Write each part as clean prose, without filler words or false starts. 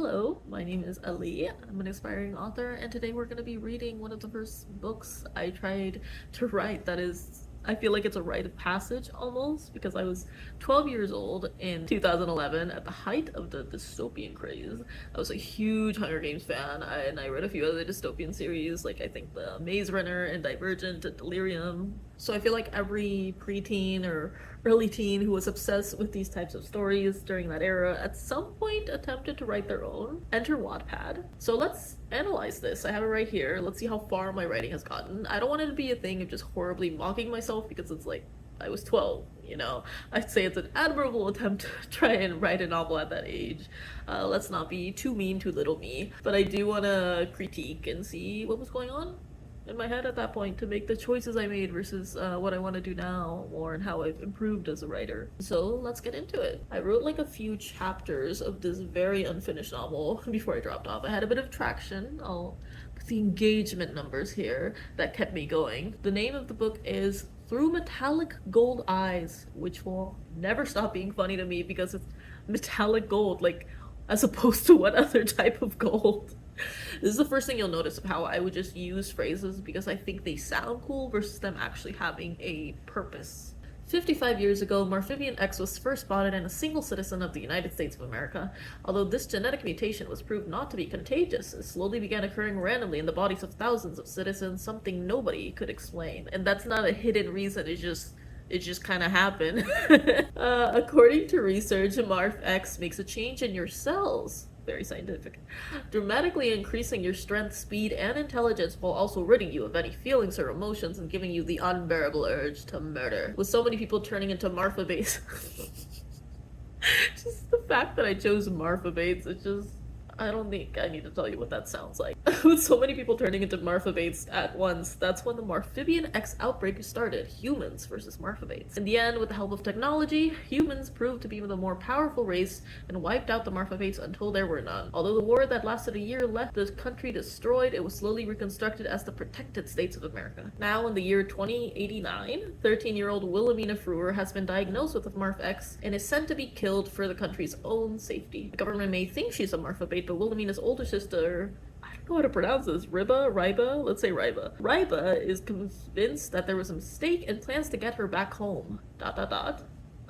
Hello, my name is Ali. I'm an aspiring author, and today we're going to be reading one of the first books I tried to write. I feel like it's a rite of passage almost, because I was 12 years old in 2011 at the height of the dystopian craze. I was a huge Hunger Games fan, and I read a few other dystopian series, like I think the Maze Runner and Divergent and Delirium. So I feel like every preteen or early teen who was obsessed with these types of stories during that era at some point attempted to write their own. Enter Wattpad. So let's analyze this. I have it right here. Let's see how far my writing has gotten. I don't want it to be a thing of just horribly mocking myself because it's like I was 12, you know? I'd say it's an admirable attempt to try and write a novel at that age. Let's not be too mean to little me, but I do want to critique and see what was going on in my head at that point to make the choices I made versus what I want to do now, or and how I've improved as a writer. So let's get into it. I wrote like a few chapters of this very unfinished novel before I dropped off. I had a bit of traction. I'll put the engagement numbers here that kept me going. The name of the book is Through Metallic Gold Eyes, which will never stop being funny to me because it's metallic gold, like as opposed to what other type of gold? This is the first thing you'll notice of how I would just use phrases because I think they sound cool versus them actually having a purpose. 55 years ago, Marphibian X was first spotted in a single citizen of the United States of America. Although this genetic mutation was proved not to be contagious, it slowly began occurring randomly in the bodies of thousands of citizens, something nobody could explain. And that's not a hidden reason, it just kind of happened. According to research, Marf X makes a change in your cells, very scientific, dramatically increasing your strength, speed, and intelligence while also ridding you of any feelings or emotions and giving you the unbearable urge to murder. With so many people turning into Marfa Bates. Just the fact that I chose Marfa Bates, I don't think I need to tell you what that sounds like. With so many people turning into Marfa Bates at once, that's when the Marphibian X outbreak started. Humans versus Marfa Bates. In the end, with the help of technology, humans proved to be the more powerful race and wiped out the Marfa Bates until there were none. Although the war that lasted a year left the country destroyed, it was slowly reconstructed as the Protected States of America. Now, in the year 2089, 13-year-old Wilhelmina Frewer has been diagnosed with the Marf X and is sent to be killed for the country's own safety. The government may think she's a Marfa Bate, but Wilhelmina's older sister, I don't know how to pronounce this, Ryba? Let's say Ryba. Ryba is convinced that there was a mistake and plans to get her back home. ...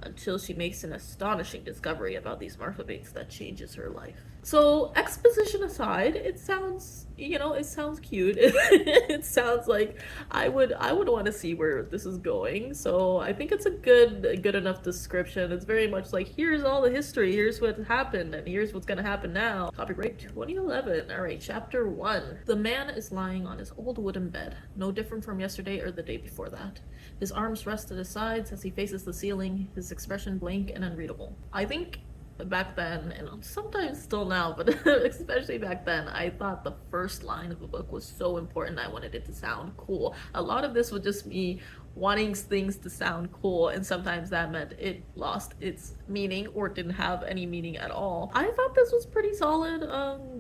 Until she makes an astonishing discovery about these Marfa Bates that changes her life. So, exposition aside, it sounds, it sounds cute. It sounds like I would want to see where this is going. So I think it's a good enough description. It's very much like, here's all the history, here's what happened, and here's what's gonna happen now. Copyright 2011. Alright, chapter 1. The man is lying on his old wooden bed, no different from yesterday or the day before that. His arms rest at his sides as he faces the ceiling, his expression blank and unreadable. I think back then, and sometimes still now, but especially back then, I thought the first line of a book was so important. I wanted it to sound cool. A lot of this would just be wanting things to sound cool, and sometimes that meant it lost its meaning or didn't have any meaning at all. I thought this was pretty solid,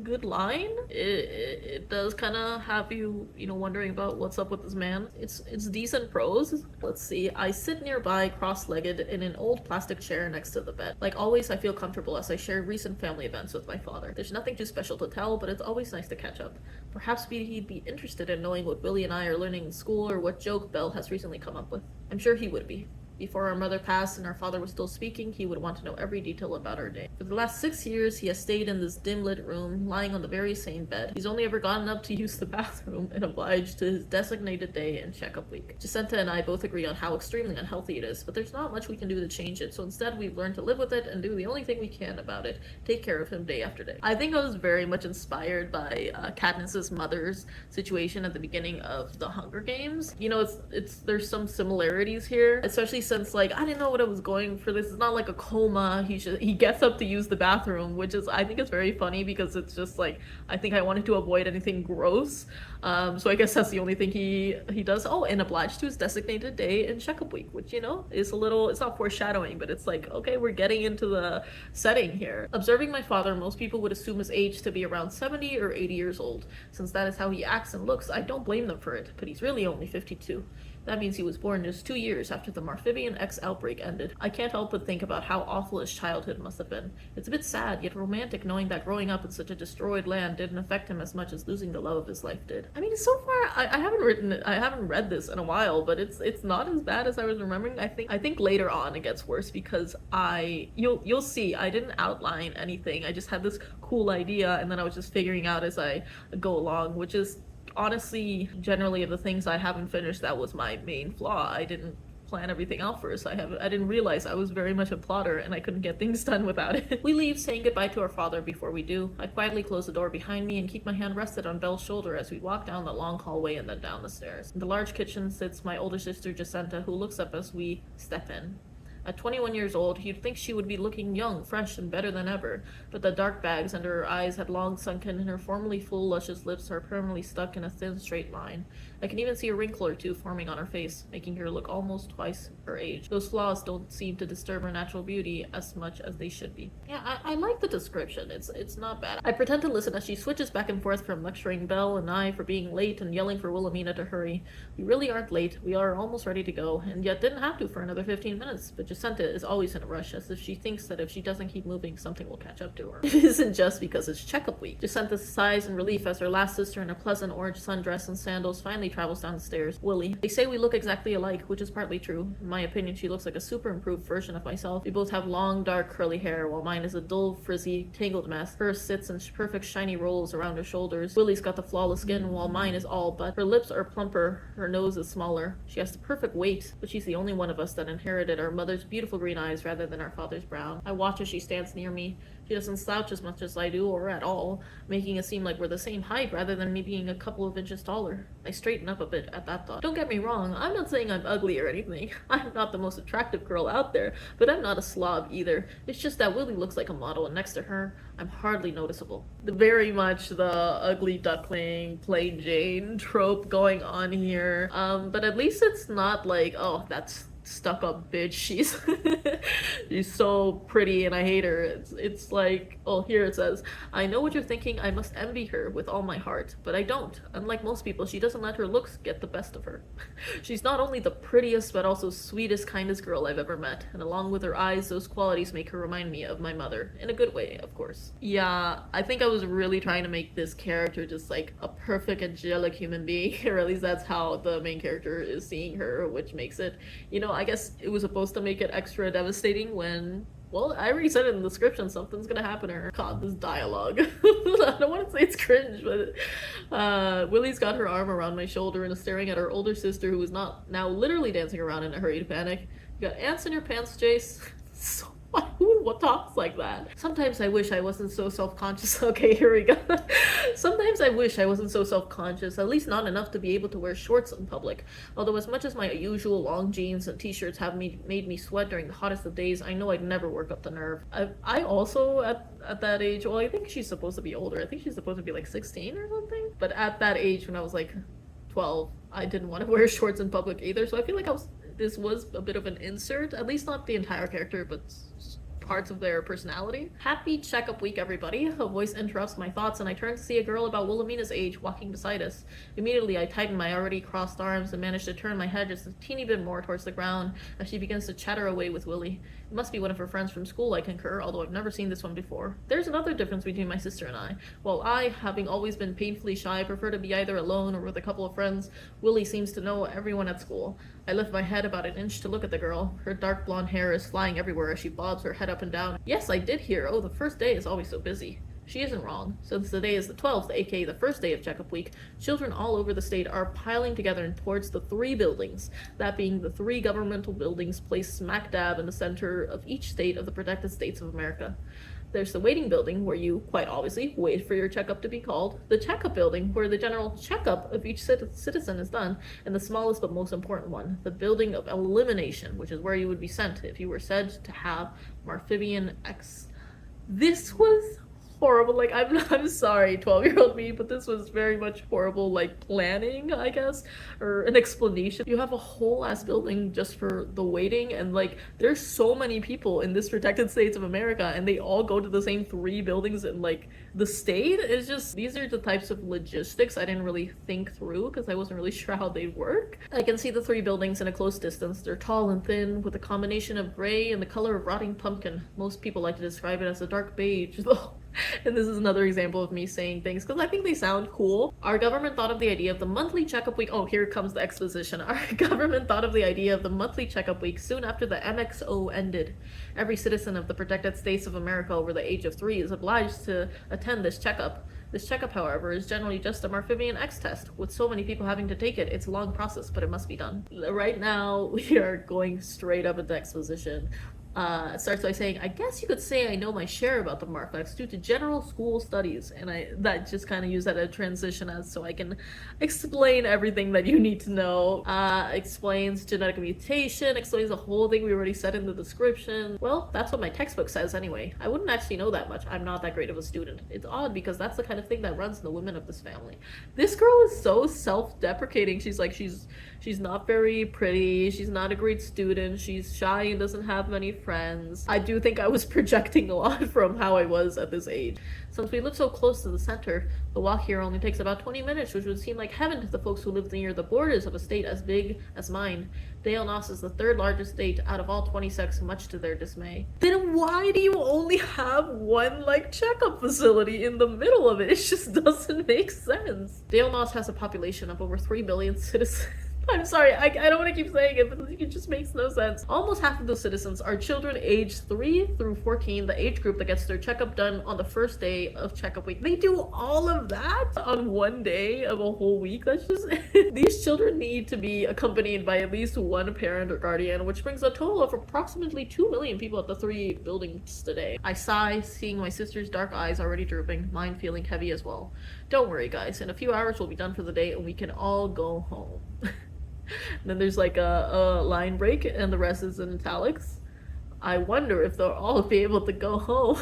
good line. It does kind of have you, wondering about what's up with this man. It's decent prose. Let's see. I sit nearby, cross-legged, in an old plastic chair next to the bed. Like always, I feel comfortable as I share recent family events with my father. There's nothing too special to tell, but it's always nice to catch up. Perhaps he'd be interested in knowing what Willie and I are learning in school or what joke Belle has recently come up with. I'm sure he would be. Before our mother passed and our father was still speaking, he would want to know every detail about our day. For the last 6 years, he has stayed in this dim-lit room, lying on the very same bed. He's only ever gotten up to use the bathroom and obliged to his designated day and checkup week. Jacinta and I both agree on how extremely unhealthy it is, but there's not much we can do to change it, so instead we've learned to live with it and do the only thing we can about it, take care of him day after day. I think I was very much inspired by Katniss's mother's situation at the beginning of the Hunger Games. There's some similarities here, especially since, like, I didn't know what I was going for this. It's not like a coma. He gets up to use the bathroom, which is, I think it's very funny because it's just like, I think I wanted to avoid anything gross. So I guess that's the only thing he does. Oh, and obliged to his designated day and checkup week, which, is a little, it's not foreshadowing, but it's like, okay, we're getting into the setting here. Observing my father, most people would assume his age to be around 70 or 80 years old. Since that is how he acts and looks, I don't blame them for it, but he's really only 52. That means he was born just 2 years after the Marphibian X outbreak ended. I can't help but think about how awful his childhood must have been. It's a bit sad, yet romantic, knowing that growing up in such a destroyed land didn't affect him as much as losing the love of his life did. I mean, so far, I haven't read this in a while, but it's not as bad as I was remembering. I think later on it gets worse because you'll see, I didn't outline anything. I just had this cool idea, and then I was just figuring out as I go along, which is honestly generally of the things I haven't finished, that was my main flaw. I didn't plan everything out first. I didn't realize I was very much a plotter and I couldn't get things done without it. We leave, saying goodbye to our father before we do. I quietly close the door behind me and keep my hand rested on Belle's shoulder as we walk down the long hallway and then down the stairs. In the large kitchen sits my older sister Jacinta, who looks up as we step in. At 21 years old, you'd think she would be looking young, fresh, and better than ever, but the dark bags under her eyes had long sunken and her formerly full, luscious lips are permanently stuck in a thin, straight line. I can even see a wrinkle or two forming on her face, making her look almost twice her age. Those flaws don't seem to disturb her natural beauty as much as they should be. Yeah, I like the description. It's not bad. I pretend to listen as she switches back and forth from lecturing Belle and I for being late and yelling for Wilhelmina to hurry. We really aren't late. We are almost ready to go, and yet didn't have to for another 15 minutes, but Jacinta is always in a rush, as if she thinks that if she doesn't keep moving, something will catch up to her. It isn't just because it's checkup week. Jacinta sighs in relief as her last sister in a pleasant orange sundress and sandals finally travels down the stairs. Willie. They say we look exactly alike, which is partly true. In my opinion, she looks like a super improved version of myself. We both have long, dark, curly hair, while mine is a dull, frizzy, tangled mess. Hers sits in perfect shiny rolls around her shoulders. Willie's got the flawless skin, while mine is all but. Her lips are plumper, her nose is smaller. She has the perfect weight, but she's the only one of us that inherited our mother's beautiful green eyes rather than our father's brown. I watch as she stands near me. She doesn't slouch as much as I do, or at all, making it seem like we're the same height rather than me being a couple of inches taller. I straighten up a bit at that thought. Don't get me wrong, I'm not saying I'm ugly or anything. I'm not the most attractive girl out there, but I'm not a slob either. It's just that Willie looks like a model, and next to her, I'm hardly noticeable. Very much the ugly duckling, plain Jane trope going on here. But at least it's not like, oh, that's stuck up bitch, she's so pretty and I hate her. It's like, oh, here it says, I know what you're thinking, I must envy her with all my heart, but I don't. Unlike most people, she doesn't let her looks get the best of her. She's not only the prettiest but also sweetest, kindest girl I've ever met, and along with her eyes, those qualities make her remind me of my mother, in a good way, of course. Yeah, I think I was really trying to make this character just like a perfect angelic human being, or at least that's how the main character is seeing her, which makes it, you know, I guess it was supposed to make it extra devastating when, well, I already said it in the description, something's gonna happen to her. God, this dialogue. I don't want to say it's cringe, but Willie's got her arm around my shoulder and is staring at her older sister, who is not now literally dancing around in a hurry to panic. You got ants in your pants, Jace? So what talks like that? Sometimes I wish I wasn't so self-conscious. Okay, here we go. Sometimes I wish I wasn't so self-conscious, at least not enough to be able to wear shorts in public. Although as much as my usual long jeans and t-shirts have made me sweat during the hottest of days, I know I'd never work up the nerve. I also, at that age, well, I think she's supposed to be older. I think she's supposed to be like 16 or something. But at that age, when I was like 12, I didn't want to wear shorts in public either. So I feel like this was a bit of an insert, at least not the entire character, but parts of their personality. Happy checkup week, everybody. A voice interrupts my thoughts and I turn to see a girl about Wilhelmina's age walking beside us. Immediately I tighten my already crossed arms and manage to turn my head just a teeny bit more towards the ground as she begins to chatter away with Willie. It must be one of her friends from school, I concur, although I've never seen this one before. There's another difference between my sister and I. While I, having always been painfully shy, prefer to be either alone or with a couple of friends, Willie seems to know everyone at school. I lift my head about an inch to look at the girl. Her dark blonde hair is flying everywhere as she bobs her head up and down. Yes, I did hear. Oh, the first day is always so busy. She isn't wrong. Since the day is the 12th, aka the first day of checkup week, children all over the state are piling together and towards the 3 buildings, that being the 3 governmental buildings placed smack dab in the center of each state of the protected states of America. There's the waiting building, where you, quite obviously, wait for your checkup to be called. The checkup building, where the general checkup of each citizen is done. And the smallest but most important one, the building of elimination, which is where you would be sent if you were said to have Marphibian X. This was horrible. Like, I'm sorry, 12-year-old me, but this was very much horrible, like, planning, I guess, or an explanation. You have a whole ass building just for the waiting, and like, there's so many people in this protected states of America, and they all go to the same 3 buildings in like the state. It's just, these are the types of logistics I didn't really think through because I wasn't really sure how they'd work. I can see the 3 buildings in a close distance. They're tall and thin, with a combination of gray and the color of rotting pumpkin. Most people like to describe it as a dark beige, though. And this is another example of me saying things because I think they sound cool. Our government thought of the idea of the monthly checkup week. Oh, here comes the exposition. Our government thought of the idea of the monthly checkup week soon after the MXO ended. Every citizen of the protected states of America over the age of 3 is obliged to attend this checkup. This checkup, however, is generally just a Marfibian X test. With so many people having to take it, it's a long process, but it must be done. Right now, we are going straight up into exposition. It starts by saying, I guess you could say I know my share about the Marfex due to general school studies, and that just kind of use that as a transition as so I can explain everything that you need to know. Explains genetic mutation, explains the whole thing we already said in the description. Well, that's what my textbook says anyway. I wouldn't actually know that much. I'm not that great of a student. It's odd because that's the kind of thing that runs in the women of this family. This girl is so self-deprecating. She's like, she's not very pretty, she's not a great student, she's shy and doesn't have many friends. I do think I was projecting a lot from how I was at this age. Since we live so close to the center, the walk here only takes about 20 minutes, which would seem like heaven to the folks who live near the borders of a state as big as mine. Dale Nos is the 3rd largest state out of all 26, much to their dismay. Then why do you only have one, like, checkup facility in the middle of it? It just doesn't make sense. Dale Nos has a population of over 3 billion citizens. I'm sorry, I don't want to keep saying it, but it just makes no sense. Almost half of those citizens are children aged 3 through 14, the age group that gets their checkup done on the first day of checkup week. They do all of that on one day of a whole week? That's just... These children need to be accompanied by at least one parent or guardian, which brings a total of approximately 2 million people at the 3 buildings today. I sigh, seeing my sister's dark eyes already drooping, mine feeling heavy as well. Don't worry, guys. In a few hours, we'll be done for the day, and we can all go home. Then there's like a line break and the rest is in italics. I wonder if they'll all be able to go home.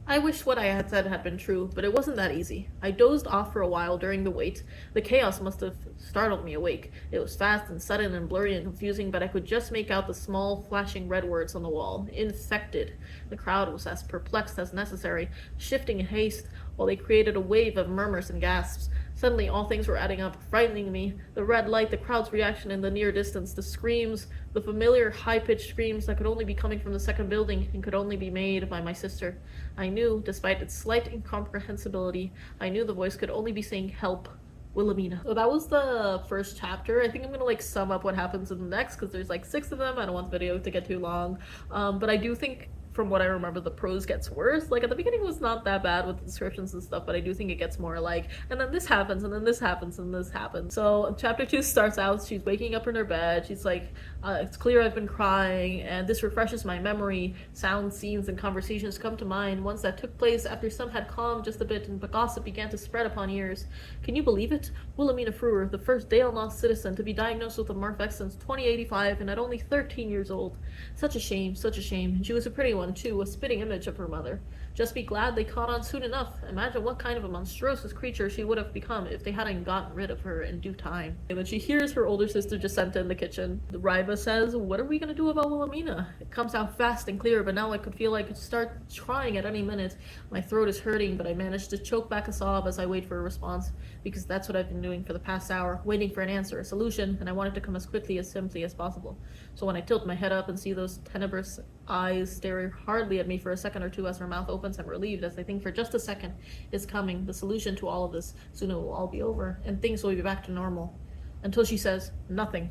I wish what I had said had been true, but it wasn't that easy. I dozed off for a while during the wait. The chaos must have startled me awake. It was fast and sudden and blurry and confusing, but I could just make out the small, flashing red words on the wall. Infected. The crowd was as perplexed as necessary, shifting in haste, while they created a wave of murmurs and gasps. Suddenly, all things were adding up, frightening me. The red light, the crowd's reaction in the near distance, the screams, the familiar high-pitched screams that could only be coming from the second building and could only be made by my sister. I knew, despite its slight incomprehensibility, I knew the voice could only be saying, "Help, Wilhelmina." So that was the first chapter. I think I'm gonna like sum up what happens in the next because there's like 6 of them. I don't want the video to get too long. But I do think, from what I remember, the prose gets worse. Like, at the beginning it was not that bad with the descriptions and stuff, but I do think it gets more like, and then this happens, and then this happens, and this happens. So chapter 2 starts out, she's waking up in her bed, she's like, it's clear I've been crying, and this refreshes my memory. Sounds, scenes, and conversations come to mind, ones that took place after some had calmed just a bit, and gossip began to spread upon ears. Can you believe it? Wilhelmina Frewer, the first Dale Nos citizen to be diagnosed with a Marfex since 2085, and at only 13 years old. Such a shame, such a shame. And she was a pretty one too, a spitting image of her mother. Just be glad they caught on soon enough. Imagine what kind of a monstrous creature she would have become if they hadn't gotten rid of her in due time. And then she hears her older sister Jacinta in the kitchen. Riva says, what are we gonna do about Wilhelmina? It comes out fast and clear, but now I could feel I could start crying at any minute. My throat is hurting, but I managed to choke back a sob as I wait for a response, because that's what I've been doing for the past hour, waiting for an answer, a solution, and I want it to come as quickly, as simply as possible. So when I tilt my head up and see those tenebrous eyes staring hardly at me for a second or two as her mouth opens, I'm relieved as I think for just a second it's coming, the solution to all of this. Soon it will all be over, and things will be back to normal. Until she says, nothing.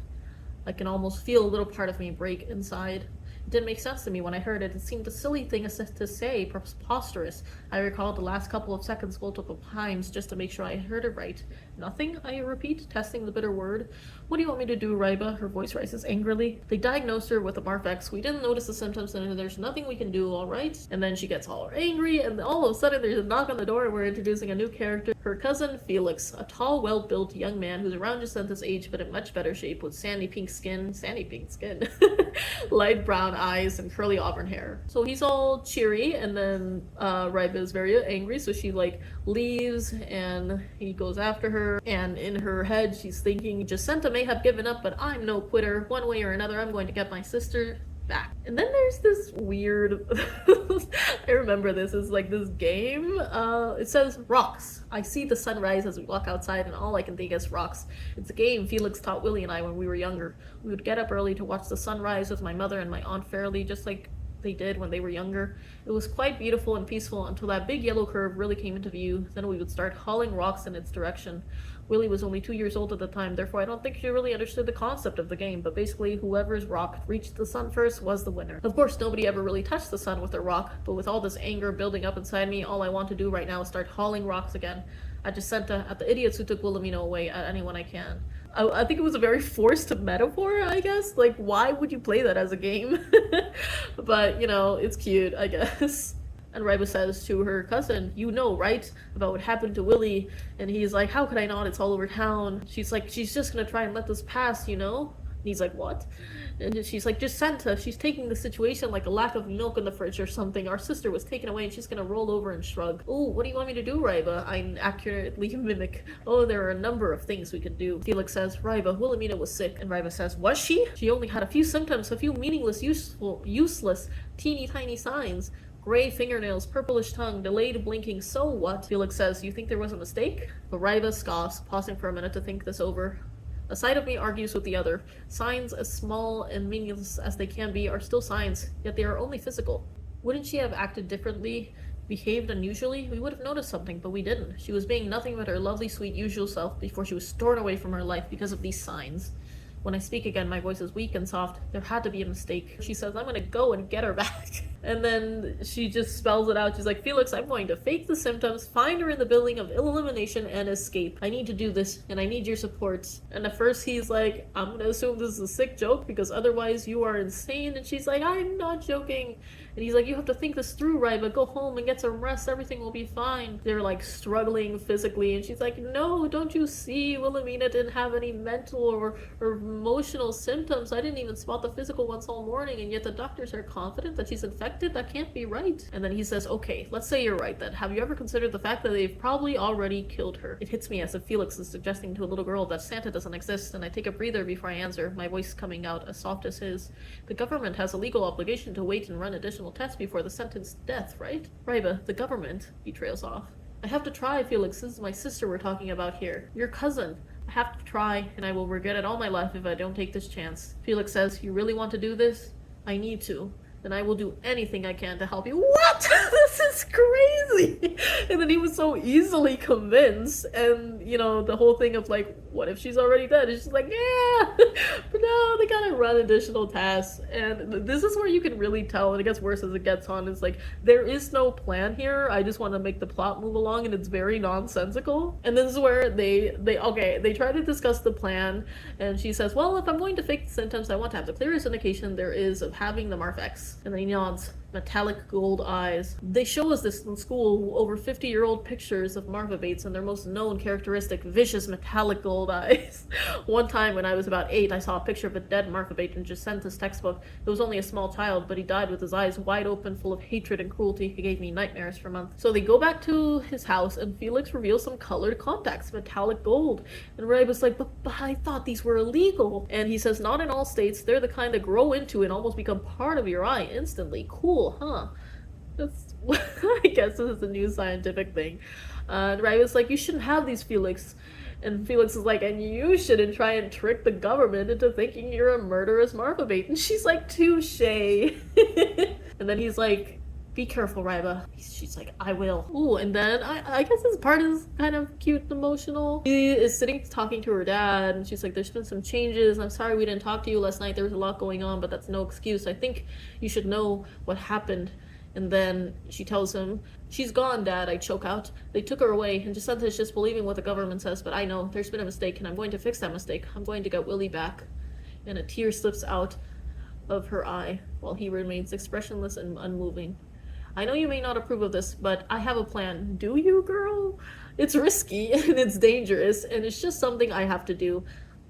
I can almost feel a little part of me break inside. It didn't make sense to me when I heard it. It seemed a silly thing to say, preposterous. I recalled the last couple of seconds multiple times just to make sure I heard it right. Nothing, I repeat, testing the bitter word. What do you want me to do, Riba? Her voice rises angrily. They diagnosed her with a Marfex. We didn't notice the symptoms and there's nothing we can do, alright? And then she gets all angry and all of a sudden there's a knock on the door and we're introducing a new character. Her cousin, Felix, a tall, well-built young man who's around Jacinta's age but in much better shape with sandy pink skin, light brown eyes and curly auburn hair. So he's all cheery, and then Raiba is very angry, so she like leaves and he goes after her, and in her head she's thinking Jacinta may have given up, but I'm no quitter. One way or another, I'm going to get my sister back. And then there's this weird I remember this is like this game. It says rocks. I see the sunrise as we walk outside, and all I can think is rocks. It's a game Felix taught Willie and I when we were younger. We would get up early to watch the sunrise with my mother and my Aunt Fairly, just like they did when they were younger. It was quite beautiful and peaceful until that big yellow curve really came into view. Then we would start hauling rocks in its direction. Willie was only 2 years old at the time, therefore I don't think she really understood the concept of the game, but basically whoever's rock reached the sun first was the winner. Of course, nobody ever really touched the sun with their rock, but with all this anger building up inside me, all I want to do right now is start hauling rocks again. At Jacinta, at the idiots who took Wilhelmina away, at anyone I can. I think it was a very forced metaphor, I guess. Like, why would you play that as a game? But, you know, it's cute, I guess. And Raiba says to her cousin, you know, right? About what happened to Willie. And he's like, how could I not? It's all over town. She's like, she's just gonna try and let this pass, you know? And he's like, what? And she's like, Jacinta, she's taking the situation like a lack of milk in the fridge or something. Our sister was taken away and she's gonna roll over and shrug. Oh, what do you want me to do, Raiba? I accurately mimic. Oh, there are a number of things we could do. Felix says, Raiba, Wilhelmina was sick. And Raiba says, was she? She only had a few symptoms, a few meaningless, useless, teeny tiny signs. Gray fingernails, purplish tongue, delayed blinking, so what? Felix says, you think there was a mistake? But Raiba scoffs, pausing for a minute to think this over. A side of me argues with the other. Signs, as small and meaningless as they can be, are still signs, yet they are only physical. Wouldn't she have acted differently, behaved unusually? We would have noticed something, but we didn't. She was being nothing but her lovely, sweet, usual self before she was torn away from her life because of these signs. When I speak again, my voice is weak and soft. There had to be a mistake. She says, I'm gonna go and get her back. And then she just spells it out. She's like, Felix, I'm going to fake the symptoms, find her in the building of elimination, and escape. I need to do this, and I need your support. And at first he's like, I'm gonna assume this is a sick joke, because otherwise you are insane. And she's like, I'm not joking. And he's like, you have to think this through, Raiba. Go home and get some rest. Everything will be fine. They're like struggling physically. And she's like, no, don't you see? Wilhelmina didn't have any mental or emotional symptoms. I didn't even spot the physical ones all morning. And yet the doctors are confident that she's infected. That can't be right. And then he says, okay, let's say you're right then. Have you ever considered the fact that they've probably already killed her? It hits me as if Felix is suggesting to a little girl that Santa doesn't exist. And I take a breather before I answer, my voice coming out as soft as his. The government has a legal obligation to wait and run additional tests before the sentenced death, right? Raiba, the government, he trails off. I have to try, Felix. This is my sister we're talking about here. Your cousin. I have to try, and I will regret it all my life if I don't take this chance. Felix says, you really want to do this? I need to. Then I will do anything I can to help you. What? This is crazy! And then he was so easily convinced, and, you know, the whole thing of, like, what if she's already dead? It's just like, yeah! But no, they gotta run additional tasks, and this is where you can really tell, and it gets worse as it gets on, it's like, there is no plan here, I just want to make the plot move along, and it's very nonsensical. And this is where they try to discuss the plan, and she says, well, if I'm going to fake the symptoms, I want to have the clearest indication there is of having the Marfex. And then he nods. Metallic gold eyes. They show us this in school, over 50-year-old pictures of Marfa Bates and their most known characteristic, vicious metallic gold eyes. One time when I was about 8, I saw a picture of a dead Marfa Bates in Jacinta's textbook. It was only a small child, but he died with his eyes wide open, full of hatred and cruelty. He gave me nightmares for months. So they go back to his house, and Felix reveals some colored contacts, metallic gold. And Ray was like, but I thought these were illegal. And he says, not in all states. They're the kind that grow into and almost become part of your eye instantly. Cool. Huh? That's, I guess this is a new scientific thing. And Ray was like, you shouldn't have these, Felix. And Felix is like, and you shouldn't try and trick the government into thinking you're a murderous Marfa Bait. And she's like, touche. And then he's like, be careful, Raiba. She's like, I will. Ooh, and then I guess this part is kind of cute and emotional. She is sitting talking to her dad, and she's like, there's been some changes. I'm sorry we didn't talk to you last night. There was a lot going on, but that's no excuse. I think you should know what happened. And then she tells him, she's gone, Dad, I choke out. They took her away, and Jacinta is just believing what the government says, but I know there's been a mistake, and I'm going to fix that mistake. I'm going to get Willie back. And a tear slips out of her eye, while he remains expressionless and unmoving. I know you may not approve of this, but I have a plan. Do you, girl? It's risky, and it's dangerous, and it's just something I have to do.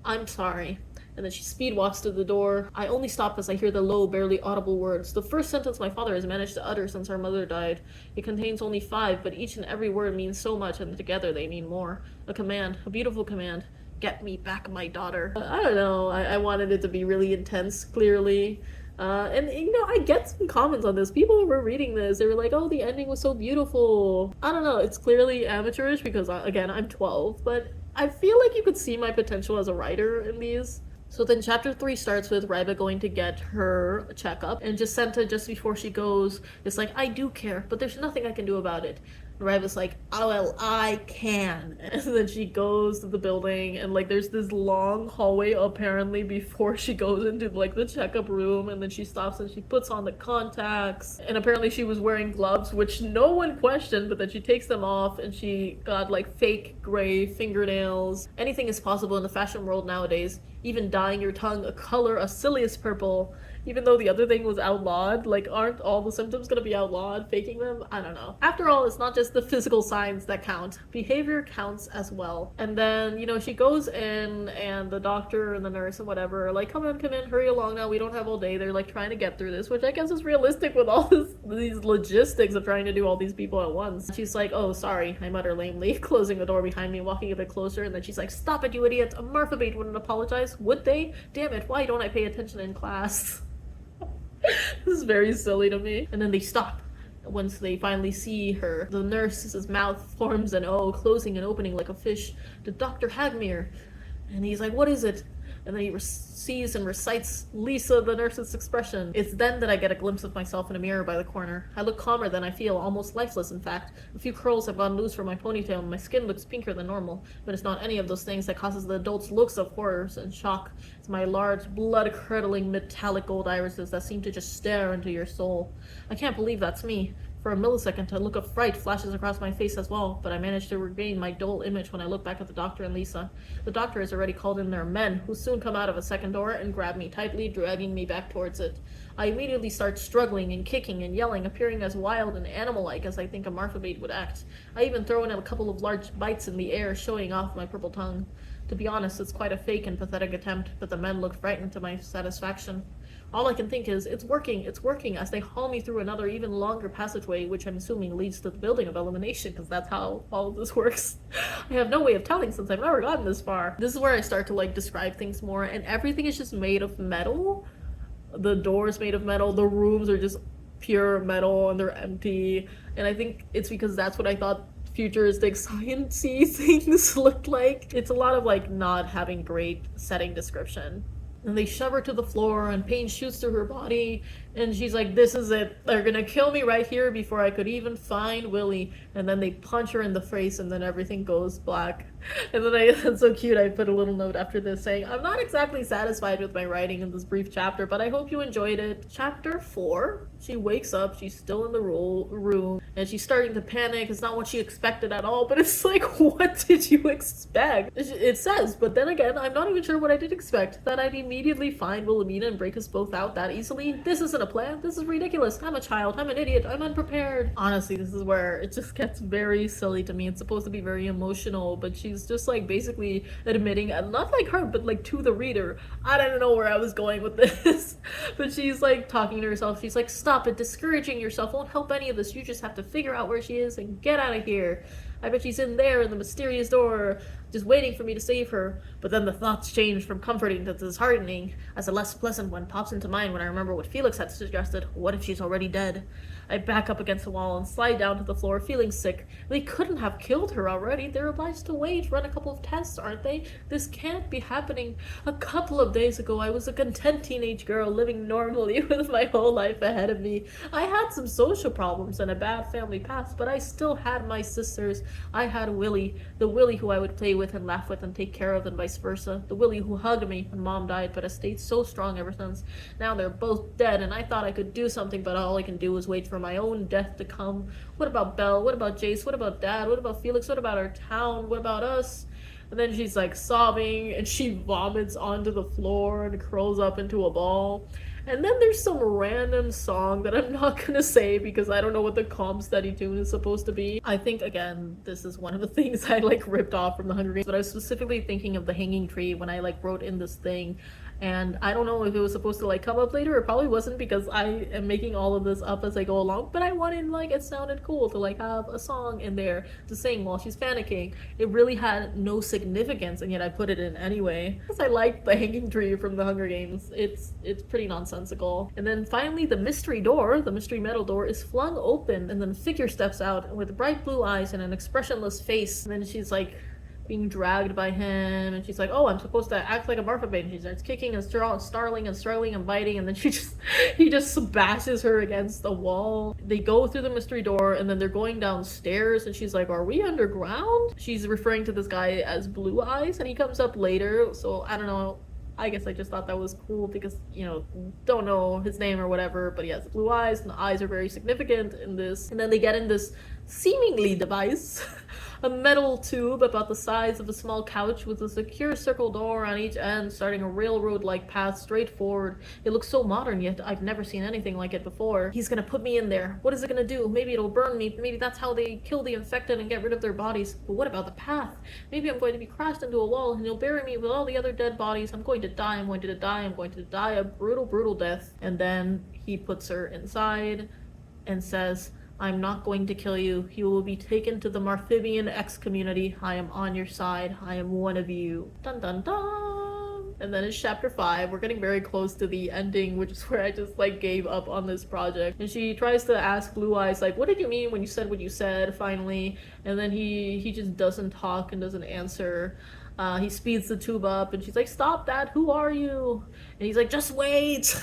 I'm sorry. And then she speed walks to the door. I only stop as I hear the low, barely audible words. The first sentence my father has managed to utter since our mother died. It contains only 5, but each and every word means so much, and together they mean more. A command, a beautiful command. Get me back my daughter. I don't know, I wanted it to be really intense, clearly. And you know, I get some comments on this. People were reading this, they were like, oh, the ending was so beautiful. I don't know, it's clearly amateurish because, again, I'm 12, but I feel like you could see my potential as a writer in these. So then chapter 3 starts with Ryba going to get her checkup, and Jacinta, just before she goes, is like, I do care, but there's nothing I can do about it. And Ryba's like, oh, well, I can. And then she goes to the building, and like there's this long hallway apparently before she goes into like the checkup room, and then she stops and she puts on the contacts, and apparently she was wearing gloves, which no one questioned, but then she takes them off and she got like fake gray fingernails. Anything is possible in the fashion world nowadays. Even dyeing your tongue a color as silly as purple, even though the other thing was outlawed. Like, aren't all the symptoms gonna be outlawed, faking them? I don't know. After all, it's not just the physical signs that count. Behavior counts as well. And then, you know, she goes in, and the doctor and the nurse and whatever are like, come in, hurry along now, we don't have all day. They're like trying to get through this, which I guess is realistic with all these logistics of trying to do all these people at once. She's like, oh, sorry, I mutter lamely, closing the door behind me, walking a bit closer, and then she's like, stop it, you idiot. A Marfabate wouldn't apologize, would they? Damn it, why don't I pay attention in class? This is very silly to me. And then they stop. Once they finally see her, the nurse's mouth forms an O, closing and opening like a fish. To Dr. Hagmere. And he's like, what is it? And then he sees and recites Lisa, the nurse's expression. It's then that I get a glimpse of myself in a mirror by the corner. I look calmer than I feel, almost lifeless in fact. A few curls have gone loose from my ponytail and my skin looks pinker than normal, but it's not any of those things that causes the adult's looks of horrors and shock. It's my large, blood-curdling, metallic gold irises that seem to just stare into your soul. I can't believe that's me. For a millisecond, a look of fright flashes across my face as well, but I manage to regain my dull image when I look back at the doctor and Lisa. The doctor has already called in their men, who soon come out of a second door and grab me tightly, dragging me back towards it. I immediately start struggling and kicking and yelling, appearing as wild and animal-like as I think a Marfabate would act. I even throw in a couple of large bites in the air, showing off my purple tongue. To be honest, it's quite a fake and pathetic attempt, but the men look frightened to my satisfaction. All I can think is, it's working, as they haul me through another even longer passageway, which I'm assuming leads to the building of elimination, because that's how all of this works. I have no way of telling since I've never gotten this far. This is where I start to like describe things more, and everything is just made of metal. The door's made of metal, the rooms are just pure metal and they're empty, and I think it's because that's what I thought futuristic science-y things looked like. It's a lot of like not having great setting description. And they shove her to the floor and pain shoots through her body and she's like, this is it, they're gonna kill me right here before I could even find Willie. And then they punch her in the face and then everything goes black. And then it's so cute, I put a little note after this saying, I'm not exactly satisfied with my writing in this brief chapter, but I hope you enjoyed it. Chapter 4, she wakes up, she's still in the room, and she's starting to panic. It's not what she expected at all, but it's like, what did you expect? It says, but then again, I'm not even sure what I did expect. That I'd immediately find Wilhelmina and break us both out that easily? This isn't a plan. This is ridiculous. I'm a child. I'm an idiot. I'm unprepared. Honestly, this is where it just gets very silly to me. It's supposed to be very emotional, but she's just like basically admitting, and not like her, but like to the reader. I don't know where I was going with this, but she's like talking to herself. She's like, stop it. Discouraging yourself won't help any of this. You just have to figure out where she is and get out of here. I bet she's in there in the mysterious door, just waiting for me to save her. But then the thoughts change from comforting to disheartening, as a less pleasant one pops into mind when I remember what Felix had suggested. What if she's already dead? I back up against the wall and slide down to the floor, feeling sick. They couldn't have killed her already. They're obliged to wait, run a couple of tests, aren't they? This can't be happening. A couple of days ago, I was a content teenage girl living normally with my whole life ahead of me. I had some social problems and a bad family past, but I still had my sisters. I had Willie, the Willie who I would play with and laugh with and take care of and vice versa. The Willie who hugged me when Mom died but has stayed so strong ever since. Now they're both dead and I thought I could do something, but all I can do is wait for my own death to come. What about Belle? What about Jace? What about Dad? What about Felix? What about our town? What about us? And then she's like sobbing and she vomits onto the floor and curls up into a ball. And then there's some random song that I'm not gonna say because I don't know what the calm steady tune is supposed to be. I think, again, this is one of the things I like ripped off from the Hunger Games, but I was specifically thinking of the hanging tree when I like wrote in this thing. And I don't know if it was supposed to like come up later. It probably wasn't, because I am making all of this up as I go along, but I wanted, like, it sounded cool to like have a song in there to sing while she's panicking. It really had no significance, and yet I put it in anyway because I liked the hanging tree from the Hunger Games. It's pretty nonsensical. And then finally the mystery door, the mystery metal door, is flung open, and then a figure steps out with bright blue eyes and an expressionless face. And then she's like being dragged by him, and she's like, oh, I'm supposed to act like a Marfa bait, and she starts kicking and snarling and struggling and biting, and then he just bashes her against the wall. They go through the mystery door, and then they're going downstairs, and she's like, are we underground? She's referring to this guy as Blue Eyes, and he comes up later, so I don't know. I guess I just thought that was cool because, you know, don't know his name or whatever, but he has blue eyes, and the eyes are very significant in this. And then they get in this seemingly device, a metal tube about the size of a small couch with a secure circle door on each end, starting a railroad-like path straight forward. It looks so modern, yet I've never seen anything like it before. He's gonna put me in there. What is it gonna do? Maybe it'll burn me. Maybe that's how they kill the infected and get rid of their bodies. But what about the path? Maybe I'm going to be crashed into a wall, and he'll bury me with all the other dead bodies. I'm going to die. I'm going to die. I'm going to die a brutal, brutal death. And then he puts her inside and says, I'm not going to kill you. You will be taken to the Marfibian X community. I am on your side. I am one of you. Dun dun dun! And then it's chapter 5. We're getting very close to the ending, which is where I just like gave up on this project. And she tries to ask Blue Eyes, like, what did you mean when you said what you said, finally? And then he just doesn't talk and doesn't answer. He speeds the tube up, and she's like, stop that, who are you? And he's like, just wait!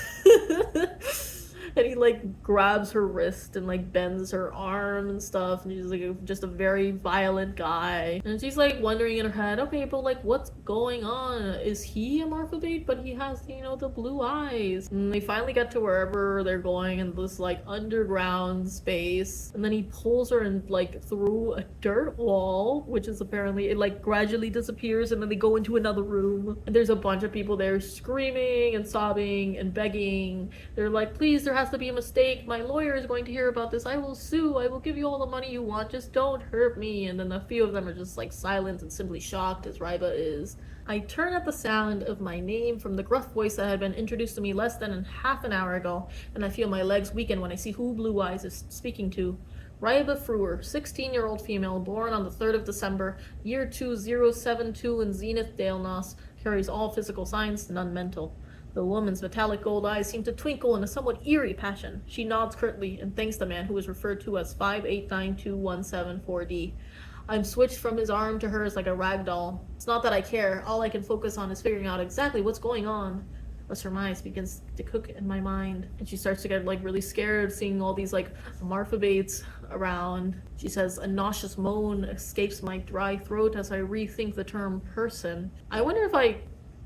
And he like grabs her wrist and like bends her arm and stuff, and he's like just a very violent guy. And she's like wondering in her head, okay, but like what's going on? Is he a Marfabate? But he has, you know, the blue eyes. And they finally get to wherever they're going in this like underground space, and then he pulls her in like through a dirt wall, which is apparently, it like gradually disappears, and then they go into another room, and there's a bunch of people there screaming and sobbing and begging. They're like, please, there has to be a mistake. My lawyer is going to hear about this. I will sue. I will give you all the money you want. Just don't hurt me. And then a few of them are just like silent and simply shocked, as Ryba is. I turn at the sound of my name from the gruff voice that had been introduced to me less than half an hour ago, and I feel my legs weaken when I see who Blue Eyes is speaking to. Ryba Frewer, 16-year-old female, born on the 3rd of December, year 2072 in Zenith Dalenos, carries all physical signs, none mental. The woman's metallic gold eyes seem to twinkle in a somewhat eerie passion. She nods curtly and thanks the man who is referred to as 5892174D. I'm switched from his arm to hers like a rag doll. It's not that I care. All I can focus on is figuring out exactly what's going on. A surmise begins to cook in my mind, and she starts to get like really scared seeing all these like Marfabates around. She says, a nauseous moan escapes my dry throat as I rethink the term person. I wonder if I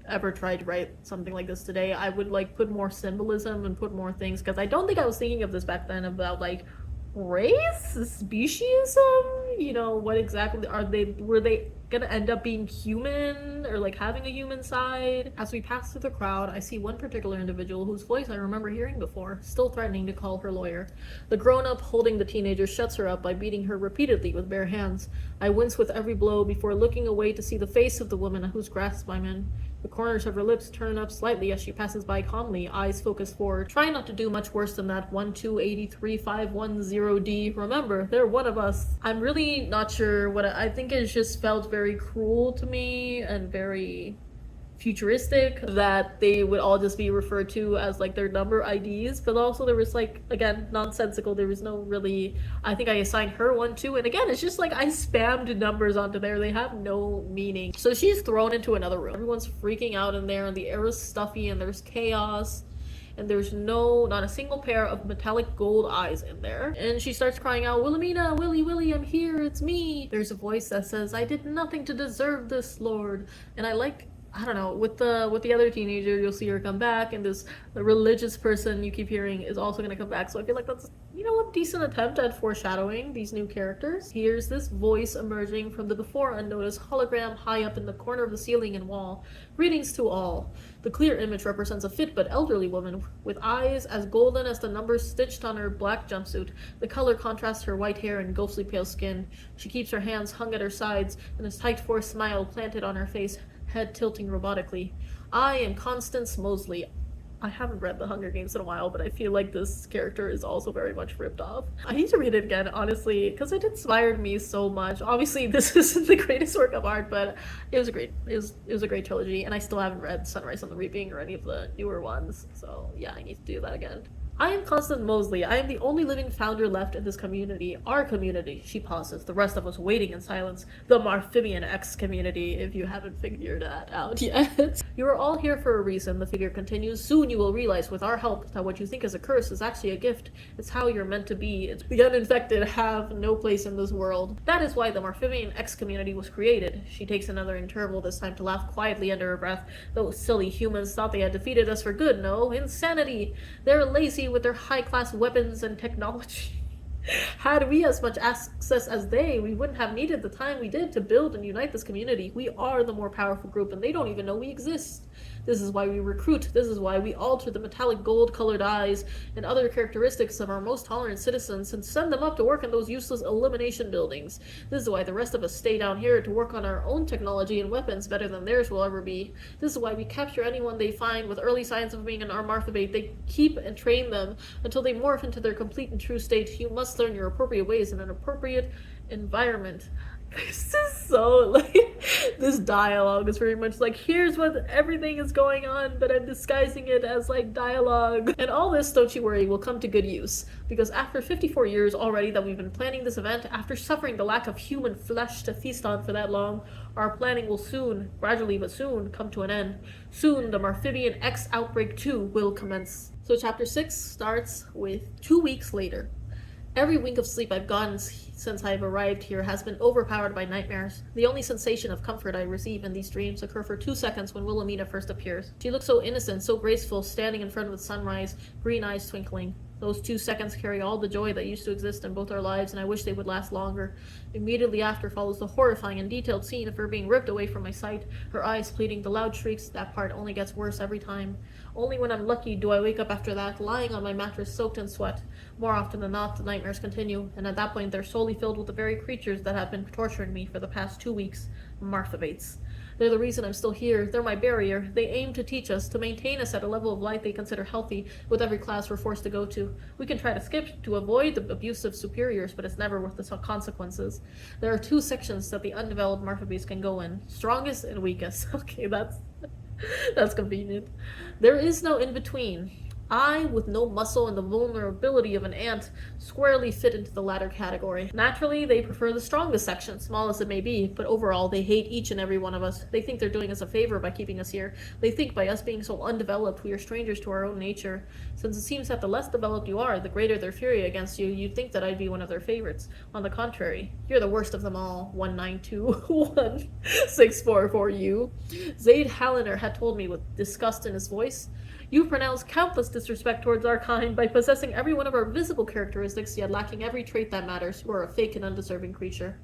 ever tried to write something like this today, I would like put more symbolism and put more things, because I don't think I was thinking of this back then about like race, speciesism, you know, what exactly were they gonna end up being human or like having a human side? As we pass through the crowd, I see one particular individual whose voice I remember hearing before, still threatening to call her lawyer. The grown-up holding the teenager shuts her up by beating her repeatedly with bare hands. I wince with every blow before looking away to see the face of the woman whose grasp I'm in. The corners of her lips turn up slightly as she passes by calmly, eyes focused forward. Try not to do much worse than that 1283510D. Remember, they're one of us. I'm really not sure what I think it just felt very cruel to me and very futuristic that they would all just be referred to as like their number IDs, but also there was like, again, nonsensical. There was no really, I think I assigned her one too, and again, it's just like I spammed numbers onto there. They have no meaning. So she's thrown into another room. Everyone's freaking out in there, and the air is stuffy, and there's chaos, and there's not a single pair of metallic gold eyes in there. And she starts crying out, Wilhelmina, Willie, I'm here, it's me. There's a voice that says, I did nothing to deserve this, Lord. And I don't know, with the other teenager, you'll see her come back, and the religious person you keep hearing is also going to come back. So I feel like that's, you know, a decent attempt at foreshadowing these new characters. Here's this voice emerging from the before unnoticed hologram high up in the corner of the ceiling and wall. Greetings to all. The clear image represents a fit but elderly woman with eyes as golden as the numbers stitched on her black jumpsuit. The color contrasts her white hair and ghostly pale skin. She keeps her hands hung at her sides and a tight forced smile planted on her face head tilting robotically. I am Constance Mosley. I haven't read The Hunger Games in a while, but I feel like this character is also very much ripped off. I need to read it again, honestly, because it inspired me so much. Obviously, this isn't the greatest work of art, but it was a great trilogy, and I still haven't read Sunrise on the Reaping or any of the newer ones. So yeah, I need to do that again. I am Constance Mosley. I am the only living founder left in this community. Our community. She pauses, the rest of us waiting in silence. The Marphibian X community, if you haven't figured that out yet. You are all here for a reason, the figure continues. Soon you will realize, with our help, that what you think is a curse is actually a gift. It's how you're meant to be. The uninfected have no place in this world. That is why the Marphibian X community was created. She takes another interval, this time to laugh quietly under her breath. Those silly humans thought they had defeated us for good. No, insanity. They're lazy with their high-class weapons and technology. Had we as much access as they, we wouldn't have needed the time we did to build and unite this community. We are the more powerful group, and they don't even know we exist. This is why we recruit. This is why we alter the metallic gold-colored eyes and other characteristics of our most tolerant citizens and send them up to work in those useless elimination buildings. This is why the rest of us stay down here to work on our own technology and weapons better than theirs will ever be. This is why we capture anyone they find with early signs of being an Armarthibate. They keep and train them until they morph into their complete and true state. You must learn your appropriate ways in an appropriate environment. This is so, like, this dialogue is very much like, here's what everything is going on, but I'm disguising it as, like, dialogue. And all this, don't you worry, will come to good use. Because after 54 years already that we've been planning this event, after suffering the lack of human flesh to feast on for that long, our planning will soon, gradually but soon, come to an end. Soon, the Marphibian X Outbreak 2 will commence. So chapter 6 starts with 2 weeks later. Every wink of sleep I've gotten since I've arrived here has been overpowered by nightmares. The only sensation of comfort I receive in these dreams occur for 2 seconds when Wilhelmina first appears. She looks so innocent, so graceful, standing in front of the sunrise, green eyes twinkling. Those 2 seconds carry all the joy that used to exist in both our lives, and I wish they would last longer. Immediately after follows the horrifying and detailed scene of her being ripped away from my sight, her eyes pleading, the loud shrieks. That part only gets worse every time. Only when I'm lucky do I wake up after that, lying on my mattress soaked in sweat. More often than not, the nightmares continue, and at that point they're solely filled with the very creatures that have been torturing me for the past 2 weeks. Marphibates. They're the reason I'm still here. They're my barrier. They aim to teach us, to maintain us at a level of life they consider healthy with every class we're forced to go to. We can try to skip to avoid the abusive superiors, but it's never worth the consequences. There are 2 sections that the undeveloped Marphibates can go in. Strongest and weakest. Okay, that's convenient. There is no in-between. I, with no muscle and the vulnerability of an ant, squarely fit into the latter category. Naturally, they prefer the strongest section, small as it may be, but overall, they hate each and every one of us. They think they're doing us a favor by keeping us here. They think by us being so undeveloped, we are strangers to our own nature. Since it seems that the less developed you are, the greater their fury against you, you'd think that I'd be one of their favorites. On the contrary, you're the worst of them all, 1921644U. Zaid Halliner had told me with disgust in his voice. You've pronounced countless disrespect towards our kind by possessing every one of our visible characteristics, yet lacking every trait that matters. You are a fake and undeserving creature.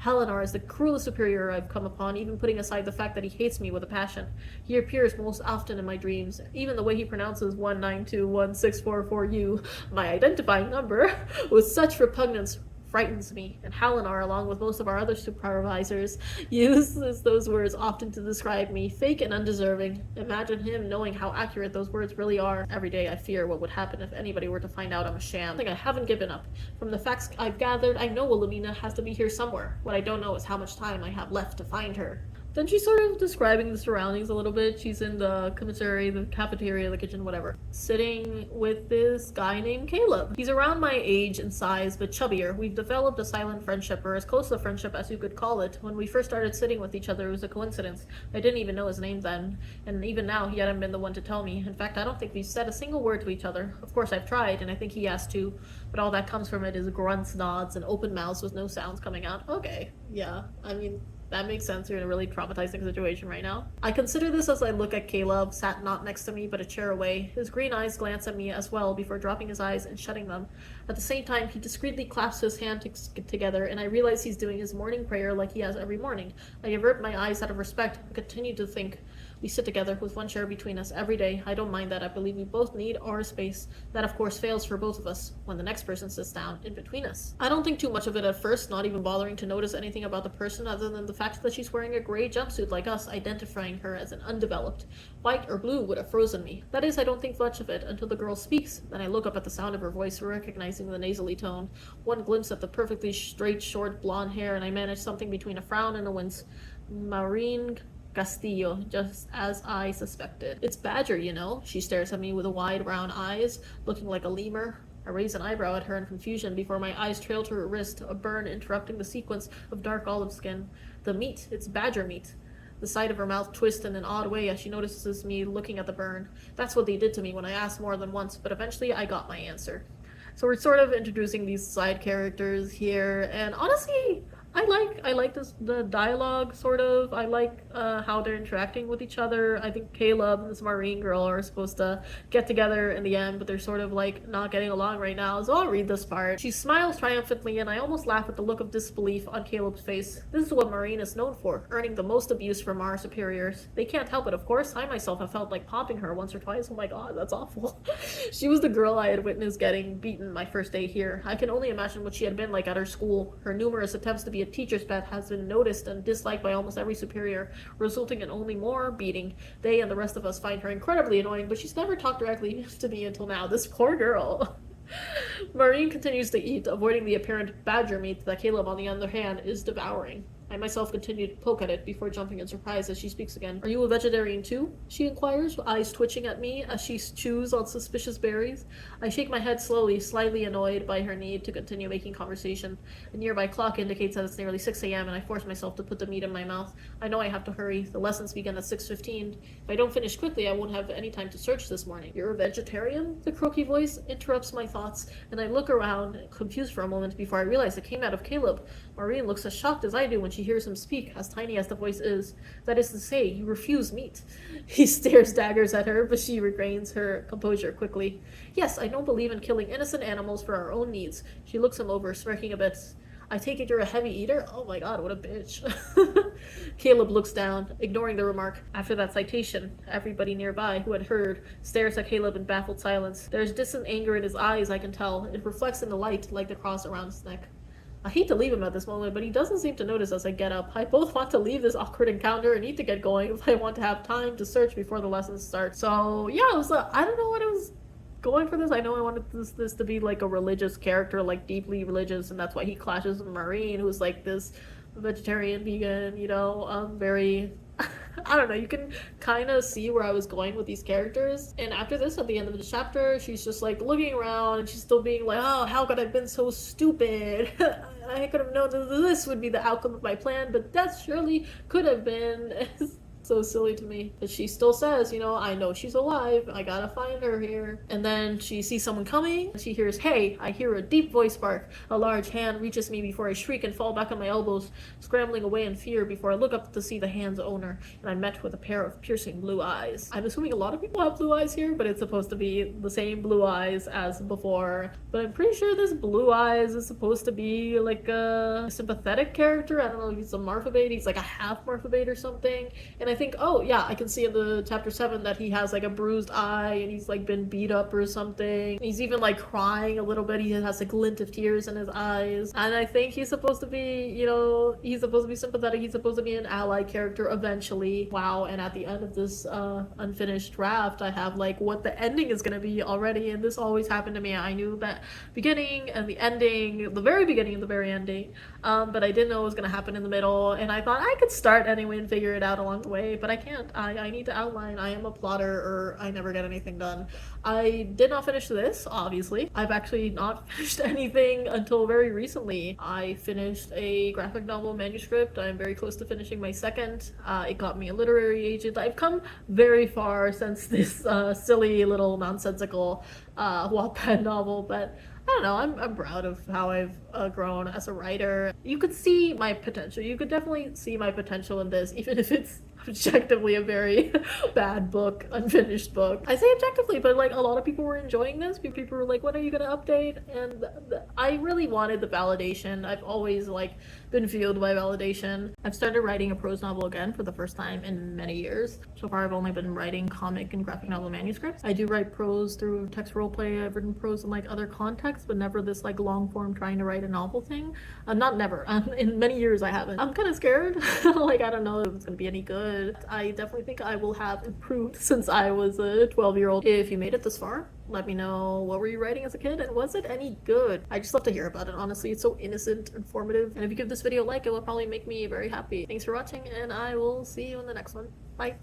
Helenar is the cruelest superior I've come upon, even putting aside the fact that he hates me with a passion. He appears most often in my dreams. Even the way he pronounces 1921644U, my identifying number, with such repugnance frightens me, and Halinar, along with most of our other supervisors, uses those words often to describe me, fake and undeserving. Imagine him knowing how accurate those words really are. Every day I fear what would happen if anybody were to find out I'm a sham. I think I haven't given up. From the facts I've gathered, I know Wilhelmina has to be here somewhere. What I don't know is how much time I have left to find her. Then she's sort of describing the surroundings a little bit. She's in the commissary, the cafeteria, the kitchen, whatever. Sitting with this guy named Caleb. He's around my age and size, but chubbier. We've developed a silent friendship, or as close a friendship as you could call it. When we first started sitting with each other, it was a coincidence. I didn't even know his name then, and even now he hadn't been the one to tell me. In fact, I don't think we've said a single word to each other. Of course, I've tried, and I think he has too, but all that comes from it is grunts, nods, and open mouths with no sounds coming out. Okay, yeah, I mean, that makes sense. You're in a really traumatizing situation right now. I consider this as I look at Caleb, sat not next to me but a chair away. His green eyes glance at me as well before dropping his eyes and shutting them. At the same time, he discreetly clasps his hands together, and I realize he's doing his morning prayer like he has every morning. I avert my eyes out of respect and continue to think, We sit together with one chair between us every day. I don't mind that. I believe we both need our space. That, of course, fails for both of us when the next person sits down in between us. I don't think too much of it at first, not even bothering to notice anything about the person other than the fact that she's wearing a gray jumpsuit like us, identifying her as an undeveloped. White or blue would have frozen me. That is, I don't think much of it until the girl speaks. Then I look up at the sound of her voice, recognizing the nasally tone. One glimpse at the perfectly straight, short, blonde hair, and I manage something between a frown and a wince. Maureen Castillo, just as I suspected. It's Badger, you know. She stares at me with wide brown eyes, looking like a lemur. I raise an eyebrow at her in confusion before my eyes trail to her wrist, a burn interrupting the sequence of dark olive skin. The meat, it's badger meat. The side of her mouth twists in an odd way as she notices me looking at the burn. That's what they did to me when I asked more than once, but eventually I got my answer. So we're sort of introducing these side characters here, and honestly, I like the dialogue, sort of. I like how they're interacting with each other. I think Caleb and this Marine girl are supposed to get together in the end, but they're sort of like not getting along right now, so I'll read this part. She smiles triumphantly, and I almost laugh at the look of disbelief on Caleb's face. This is what Marine is known for, earning the most abuse from our superiors. They can't help it, of course. I myself have felt like popping her once or twice. Oh my god, that's awful. She was the girl I had witnessed getting beaten my first day here. I can only imagine what she had been like at her school. Her numerous attempts to be a teacher's pet has been noticed and disliked by almost every superior, resulting in only more beating. They and the rest of us find her incredibly annoying, but she's never talked directly to me until now. This poor girl. Maureen continues to eat, avoiding the apparent badger meat that Caleb, on the other hand, is devouring. I myself continue to poke at it before jumping in surprise as she speaks again. Are you a vegetarian too? She inquires, eyes twitching at me as she chews on suspicious berries. I shake my head slowly, slightly annoyed by her need to continue making conversation. A nearby clock indicates that it's nearly 6 a.m. and I force myself to put the meat in my mouth. I know I have to hurry. The lessons begin at 6:15. If I don't finish quickly, I won't have any time to search this morning. You're a vegetarian? The croaky voice interrupts my thoughts, and I look around, confused for a moment before I realize it came out of Caleb. Maureen looks as shocked as I do when she hears him speak, as tiny as the voice is. That is to say, you refuse meat. He stares daggers at her, but she regains her composure quickly. Yes, I don't believe in killing innocent animals for our own needs. She looks him over, smirking a bit. I take it you're a heavy eater? Oh my god, what a bitch. Caleb looks down, ignoring the remark. After that citation, everybody nearby who had heard stares at Caleb in baffled silence. There's distant anger in his eyes, I can tell. It reflects in the light like the cross around his neck. I hate to leave him at this moment, but he doesn't seem to notice as I get up. I both want to leave this awkward encounter and need to get going if I want to have time to search before the lessons start. So yeah, I don't know what I was going for this. I know I wanted this to be like a religious character, like deeply religious, and that's why he clashes with Marine, who's like this vegetarian, vegan, very I don't know, you can kind of see where I was going with these characters. And after this, at the end of the chapter, she's just like looking around and she's still being like, oh, how could I have been so stupid? I could have known that this would be the outcome of my plan, but that surely could have been. So silly to me. But she still says, I know she's alive. I gotta find her here. And then she sees someone coming. She hears, hey. I hear a deep voice bark. A large hand reaches me before I shriek and fall back on my elbows, scrambling away in fear before I look up to see the hand's owner. And I'm met with a pair of piercing blue eyes. I'm assuming a lot of people have blue eyes here, but it's supposed to be the same blue eyes as before. But I'm pretty sure this blue eyes is supposed to be like a sympathetic character. I don't know if he's a Marfabate. He's like a half Marfabate or something. And I think, oh yeah, I can see in the chapter 7 that he has like a bruised eye and he's like been beat up or something. He's even like crying a little bit. He has a glint of tears in his eyes. And I think he's supposed to be, he's supposed to be sympathetic. He's supposed to be an ally character eventually. Wow, and at the end of this unfinished draft, I have like what the ending is going to be already. And this always happened to me. I knew that beginning and the ending, the very beginning and the very ending, but I didn't know it was going to happen in the middle. And I thought I could start anyway and figure it out along the way. But I can't. I need to outline. I am a plotter or I never get anything done. I did not finish this, obviously. I've actually not finished anything until very recently. I finished a graphic novel manuscript. I'm very close to finishing my second. It got me a literary agent. I've come very far since this silly little nonsensical wattpad novel, but I don't know, I'm proud of how I've grown as a writer. You could see my potential. You could definitely see my potential in this, even if it's objectively a very bad book, unfinished book. I say objectively, but like a lot of people were enjoying this. People were like, when are you gonna update? And I really wanted the validation. I've always like been fueled by validation. I've started writing a prose novel again for the first time in many years. So far I've only been writing comic and graphic novel manuscripts. I do write prose through text roleplay. I've written prose in like other contexts, but never this like long form trying to write a novel thing. Not never. In many years I haven't. I'm kind of scared. Like I don't know if it's gonna be any good. I definitely think I will have improved since I was a 12-year-old. If you made it this far, let me know, what were you writing as a kid and was it any good? I just love to hear about it, honestly. It's so innocent, informative, and if you give this video a like, it will probably make me very happy. Thanks for watching, and I will see you in the next one. Bye.